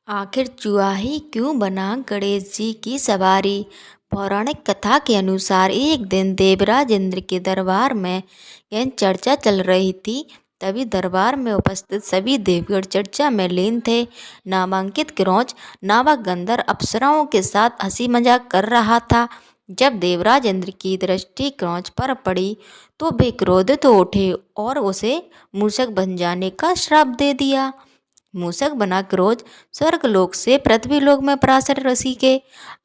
आखिर चूहा ही क्यों बना गणेश जी की सवारी। पौराणिक कथा के अनुसार एक दिन देवराज इंद्र के दरबार में यह चर्चा चल रही थी। तभी दरबार में उपस्थित सभी देवगण चर्चा में लीन थे। नामांकित क्रौच नामक गंधर्व अप्सराओं के साथ हंसी मजाक कर रहा था। जब देवराज इंद्र की दृष्टि क्रौच पर पड़ी तो वे क्रोधित हो उठे और उसे मूषक बन जाने का श्राप दे दिया। मूषक बना क्रोध स्वर्गलोक से पृथ्वीलोक में पराशर ऋषि के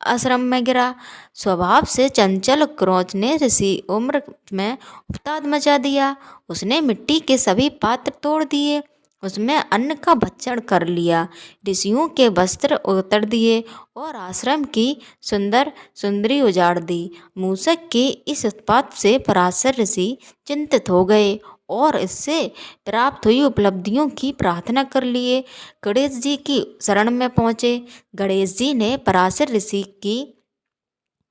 आश्रम में गिरा। स्वभाव से चंचल क्रोध ने ऋषि उम्र में उत्पात मचा दिया। उसने मिट्टी के सभी पात्र तोड़ दिए, उसमें अन्न का भक्षण कर लिया, ऋषियों के वस्त्र उतर दिए और आश्रम की सुंदर सुंदरी उजाड़ दी। मूषक के इस उत्पात से पराशर ऋषि चिंतित हो गए और इससे प्राप्त हुई उपलब्धियों की प्रार्थना कर लिए गणेश जी की शरण में पहुँचे। गणेश जी ने पराशर ऋषि की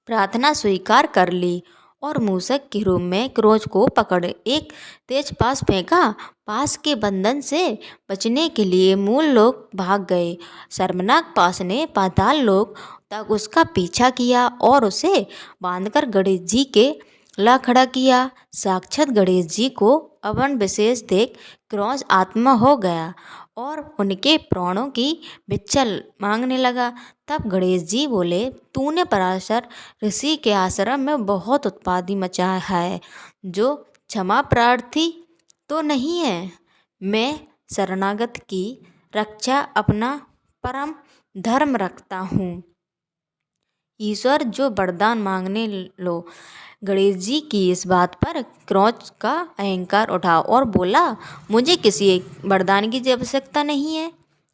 प्रार्थना स्वीकार कर ली और मूषक के रूप में क्रोध को पकड़ एक तेज पास फेंका। पास के बंधन से बचने के लिए मूल लोक भाग गए। शर्मनाक पास ने पाताल लोक तक उसका पीछा किया और उसे बांधकर गणेश जी के ला खड़ा किया। साक्षात गणेश जी को अवन विशेष देख क्रौच आत्मा हो गया और उनके प्राणों की भिक्षा मांगने लगा। तब गणेश जी बोले, तूने पराशर ऋषि के आश्रम में बहुत उत्पाती मचा है, जो क्षमा प्रार्थी तो नहीं है। मैं शरणागत की रक्षा अपना परम धर्म रखता हूँ। ईश्वर जो वरदान मांगने लो। गणेश जी की इस बात पर क्रौच का अहंकार उठा और बोला, मुझे किसी वरदान की आवश्यकता नहीं है।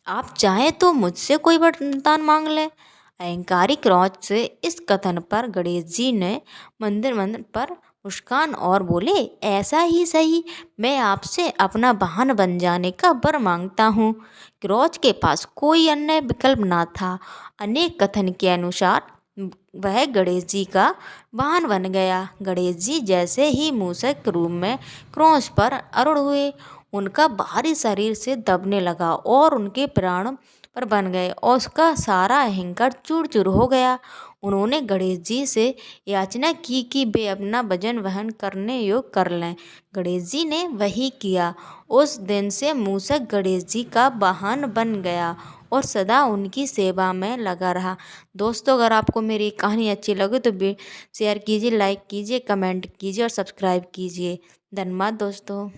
आप चाहें तो मुझसे कोई वरदान मांग लें। अहंकारी क्रौच से इस कथन पर गणेश जी ने मंदिर पर मुस्कान और बोले, ऐसा ही सही, मैं आपसे अपना वाहन बन जाने का वर मांगता हूँ। क्रौच के पास कोई अन्य विकल्प ना था। अनेक कथन के अनुसार वह गणेश जी का वाहन बन गया। गणेश जी जैसे ही मूषक के रूप में क्रौच पर आरूढ़ हुए, उनका बाहरी शरीर से दबने लगा और उनके प्राण पर बन गए और उसका सारा अहंकार चूर चूर हो गया। उन्होंने गणेश जी से याचना की कि वे अपना वजन वहन करने योग्य कर लें। गणेश जी ने वही किया। उस दिन से मूषक गणेश जी का वाहन बन गया और सदा उनकी सेवा में लगा रहा। दोस्तों, अगर आपको मेरी कहानी अच्छी लगे तो शेयर कीजिए, लाइक कीजिए, कमेंट कीजिए और सब्सक्राइब कीजिए। धन्यवाद दोस्तों।